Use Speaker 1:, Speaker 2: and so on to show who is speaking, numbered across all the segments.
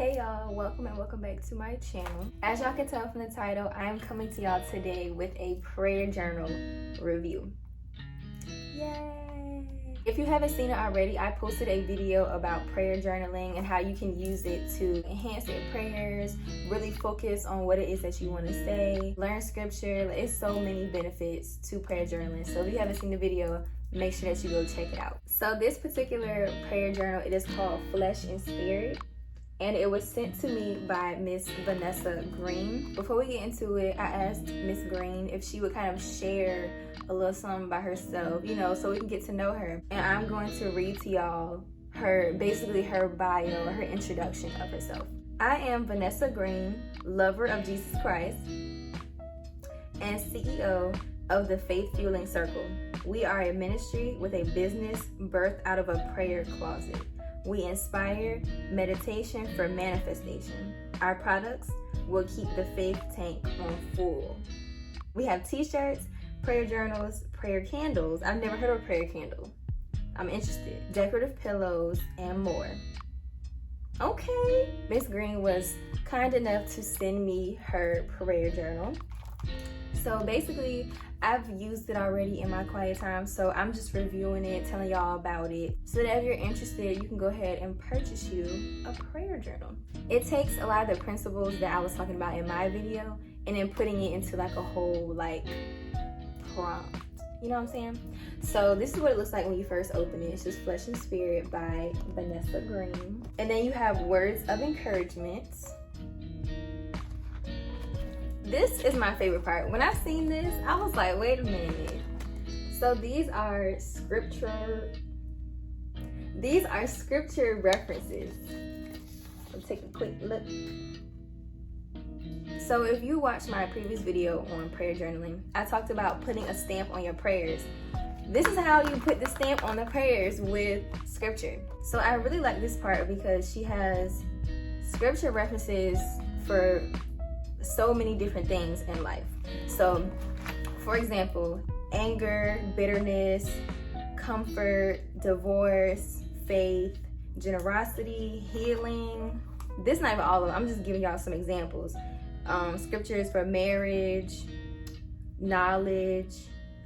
Speaker 1: Hey y'all, welcome and welcome back to my channel. As y'all can tell from the title, I'm coming to y'all today with a prayer journal review. Yay! If you haven't seen it already, I posted a video about prayer journaling and how you can use it to enhance your prayers, really focus on what it is that you want to say, learn scripture. It's so many benefits to prayer journaling. So if you haven't seen the video, make sure that you go check it out. So this particular prayer journal, it is called Flesh and Spirit. And it was sent to me by Miss Vanessa Green. Before we get into it, I asked Miss Green if she would kind of share a little something about herself, so we can get to know her. And I'm going to read to y'all her bio, her introduction of herself. I am Vanessa Green, lover of Jesus Christ, and CEO of the FaithFueling Circle. We are a ministry with a business birthed out of a prayer closet. We inspire meditation for manifestation. Our products will keep the faith tank on full. We have t-shirts, prayer journals, prayer candles. I've never heard of a prayer candle. I'm interested. Decorative pillows and more. Okay. Miss Green was kind enough to send me her prayer journal. So basically, I've used it already in my quiet time, so I'm just reviewing it, telling y'all about it, so that if you're interested, you can go ahead and purchase you a prayer journal. It takes a lot of the principles that I was talking about in my video, and then putting it into like a whole prompt. You know what I'm saying? So this is what it looks like when you first open it. It's just Flesh and Spirit by Vanessa Green. And then you have words of encouragement. This is my favorite part. When I seen this, I was like, wait a minute. So these are scripture references. Let's take a quick look. So if you watched my previous video on prayer journaling, I talked about putting a stamp on your prayers. This is how you put the stamp on the prayers with scripture. So I really like this part because she has scripture references for so many different things in life. So, for example, anger, bitterness, comfort, divorce, faith, generosity, healing. This is not even all of them. I'm just giving y'all some examples. Scriptures for marriage, knowledge,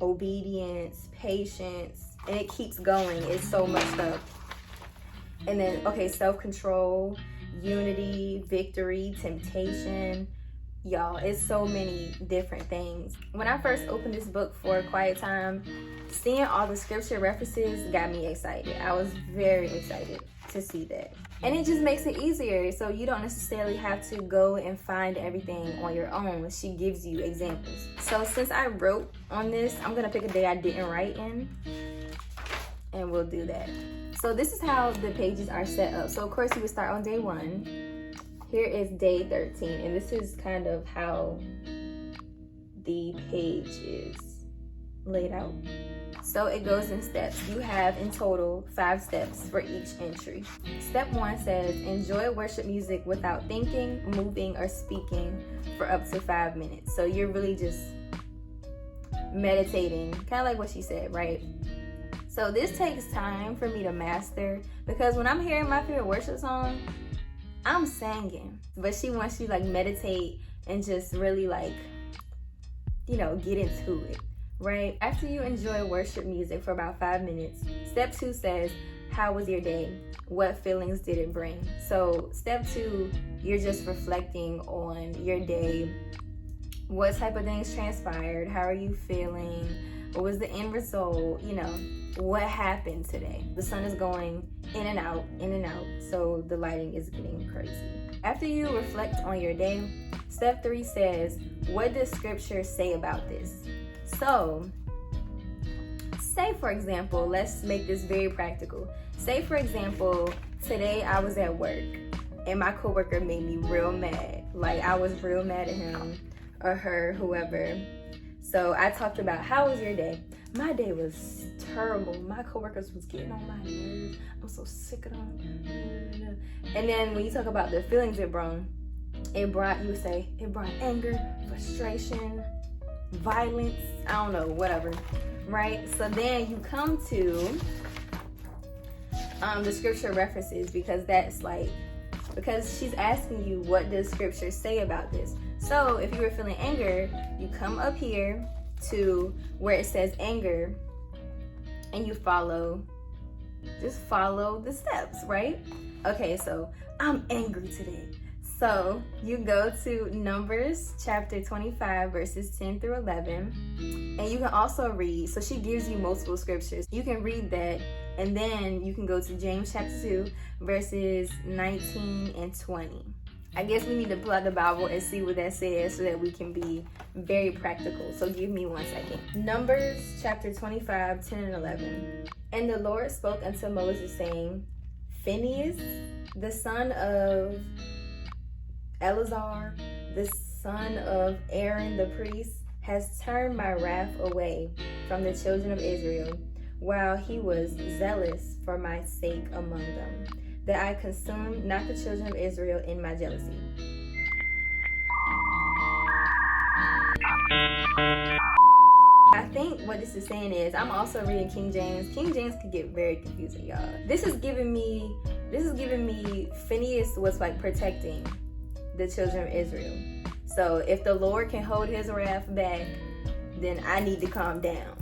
Speaker 1: obedience, patience, and it keeps going. It's so much stuff. And then, self-control, unity, victory, temptation. Y'all, it's so many different things. When I first opened this book for a quiet time, seeing all the scripture references got me excited. I was very excited to see that. And it just makes it easier, so you don't necessarily have to go and find everything on your own. She gives you examples. So since I wrote on this, I'm gonna pick a day I didn't write in, and we'll do that. So this is how the pages are set up. So of course you would start on day 1. Here is day 13, and this is kind of how the page is laid out. So it goes in steps. You have in total 5 steps for each entry. Step 1 says, enjoy worship music without thinking, moving, or speaking for up to 5 minutes. So you're really just meditating, kind of like what she said, right? So this takes time for me to master, because when I'm hearing my favorite worship song, I'm singing, but she wants you meditate and just really get into it, right? After you enjoy worship music for about 5 minutes, step 2 says, how was your day? What feelings did it bring? So step 2, you're just reflecting on your day. What type of things transpired? How are you feeling? What was the end result? What happened today? The sun is going in and out, so the lighting is getting crazy. After you reflect on your day, step 3 says, what does scripture say about this? So, say for example, let's make this very practical. Say for example, today I was at work and my coworker made me real mad. I was real mad at him or her, whoever. So I talked about, how was your day? My day was terrible. My coworkers was getting on my nerves. I'm so sick of them. And then when you talk about the feelings it brought anger, frustration, violence, I don't know, whatever, right? So then you come to the scripture references, because that's because she's asking you, what does scripture say about this? So if you were feeling anger, you come up here to where it says anger, and you just follow the steps, right? Okay, so I'm angry today. So you go to Numbers chapter 25, verses 10 through 11. And you can also read, so she gives you multiple scriptures. You can read that, and then you can go to James chapter 2, verses 19 and 20. I guess we need to pull out the Bible and see what that says so that we can be very practical. So give me 1 second. Numbers chapter 25, 10 and 11. And the Lord spoke unto Moses, saying, Phinehas, the son of Eleazar, the son of Aaron the priest, has turned my wrath away from the children of Israel, while he was zealous for my sake among them, that I consumed not the children of Israel in my jealousy. I think what this is saying is, I'm also reading King James. King James could get very confusing, y'all. This is giving me Phinehas was like protecting the children of Israel. So if the Lord can hold his wrath back, then I need to calm down.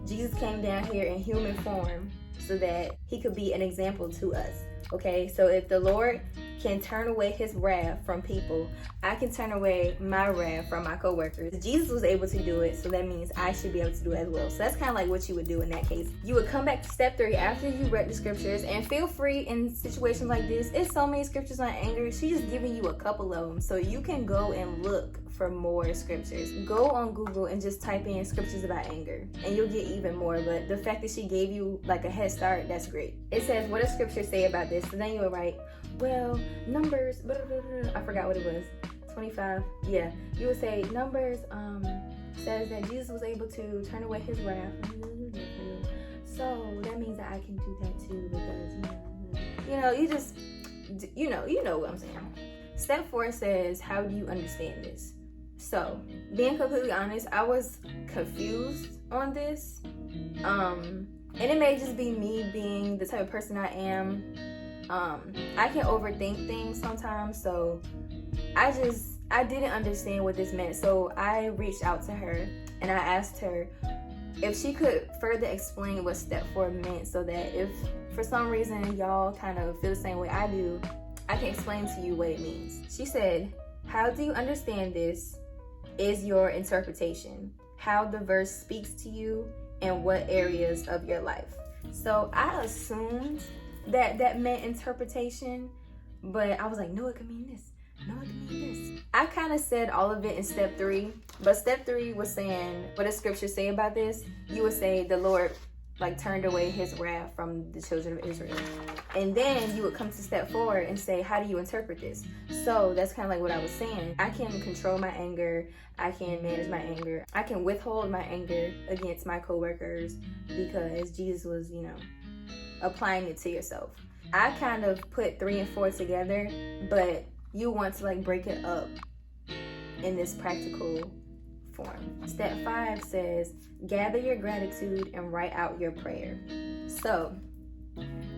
Speaker 1: Jesus came down here in human form so that he could be an example to us. Okay, so if the Lord can turn away his wrath from people, I can turn away my wrath from my coworkers. Jesus was able to do it, so that means I should be able to do it as well. So that's kind of like what you would do in that case. You would come back to step 3 after you read the scriptures, and feel free in situations like this. It's so many scriptures on anger. She's just giving you a couple of them, so you can go and look for more scriptures. Go on Google and just type in scriptures about anger, and you'll get even more. But the fact that she gave you like a head start, that's great. It says, what does scripture say about this? So then you'll write, well, Numbers, blah, blah, blah, blah. I forgot what it was, 25. Yeah, you would say Numbers says that Jesus was able to turn away his wrath. So that means that I can do that too, because you know what I'm saying. Step 4 says, how do you understand this? So, being completely honest, I was confused on this. And it may just be me being the type of person I am. I can overthink things sometimes, so I didn't understand what this meant. So I reached out to her and I asked her if she could further explain what step 4 meant, so that if for some reason y'all kind of feel the same way I do, I can explain to you what it means. She said, how do you understand this is your interpretation, how the verse speaks to you and what areas of your life. So I assumed that meant interpretation, but I was like, no, it could mean this. No, it could mean this. I kind of said all of it in step 3, but step 3 was saying, what does scripture say about this? You would say the Lord turned away his wrath from the children of Israel. And then you would come to step 4 and say, how do you interpret this? So that's kind of like what I was saying. I can control my anger. I can manage my anger. I can withhold my anger against my coworkers because Jesus was, applying it to yourself. I kind of put 3 and 4 together, but you want to break it up in this practical form. Step 5 says, gather your gratitude and write out your prayer. So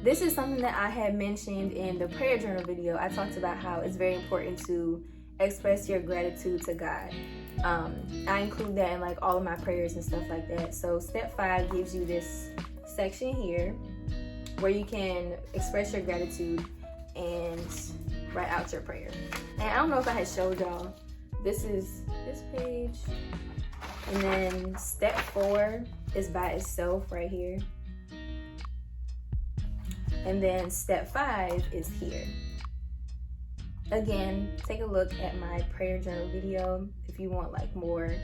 Speaker 1: this is something that I had mentioned in the prayer journal video. I talked about how it's very important to express your gratitude to God. I include that in all of my prayers and stuff like that. So step 5 gives you this section here where you can express your gratitude and write out your prayer. And I don't know if I had showed y'all, this is this page, and then step 4 is by itself right here, and then step 5 is here. Again, take a look at my prayer journal video if you want more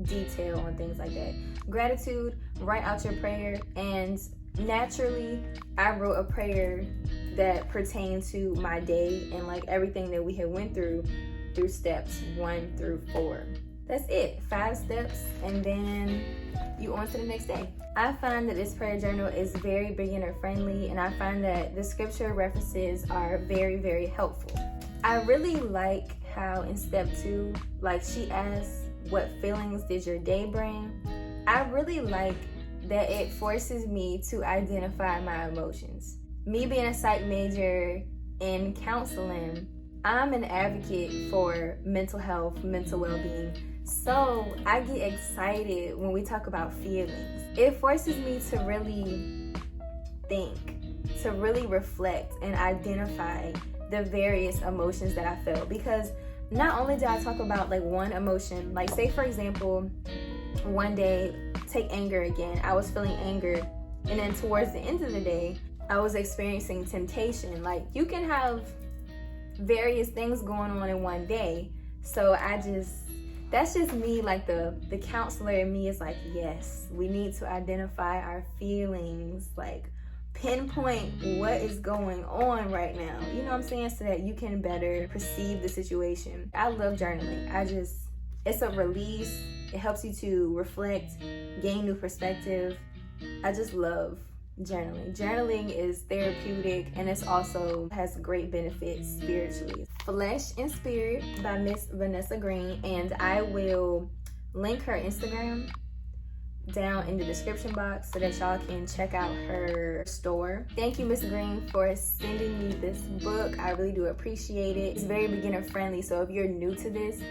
Speaker 1: detail on things like that. Gratitude, write out your prayer, and naturally I wrote a prayer that pertained to my day and everything that we had went through steps 1 through 4. That's it, 5 steps, and then you on to the next day. I find that this prayer journal is very beginner friendly, and I find that the scripture references are very, very helpful. I really like how in step 2, she asks, what feelings did your day bring? I really like that it forces me to identify my emotions. Me being a psych major in counseling, I'm an advocate for mental health, mental well-being. So I get excited when we talk about feelings. It forces me to really think, to really reflect and identify the various emotions that I feel. Because not only do I talk about like one emotion, like say for example, one day, take anger again. I was feeling anger, and then towards the end of the day, I was experiencing temptation. Like you can have various things going on in one day. So that's just me. Like the counselor in me is like, yes, we need to identify our feelings, like pinpoint what is going on right now. You know what I'm saying? So that you can better perceive the situation. I love journaling. It's a release. It helps you to reflect, gain new perspective. I just love journaling. Journaling is therapeutic, and it's also has great benefits spiritually. Flesh and Spirit by Miss Vanessa Green, and I will link her Instagram down in the description box so that y'all can check out her store. Thank you, Miss Green, for sending me this book. I really do appreciate it. It's very beginner friendly, so if you're new to this,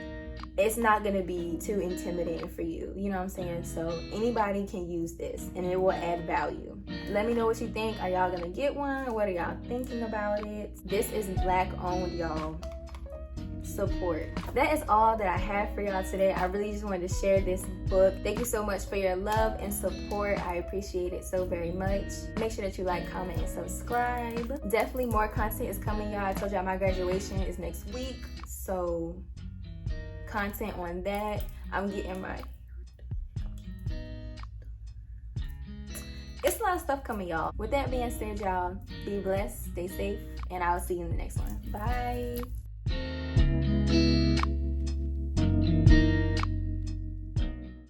Speaker 1: it's not gonna be too intimidating for you. You know what I'm saying? So anybody can use this and it will add value. Let me know what you think. Are y'all gonna get one? What are y'all thinking about it? This is Black owned, y'all. Support. That is all that I have for y'all today. I really just wanted to share this book. Thank you so much for your love and support. I appreciate it so very much. Make sure that you like, comment, and subscribe. Definitely more content is coming, y'all. I told y'all my graduation is next week, so content on that. It's a lot of stuff coming, y'all. With that being said, y'all, be blessed, stay safe, and I'll see you in the next one. Bye.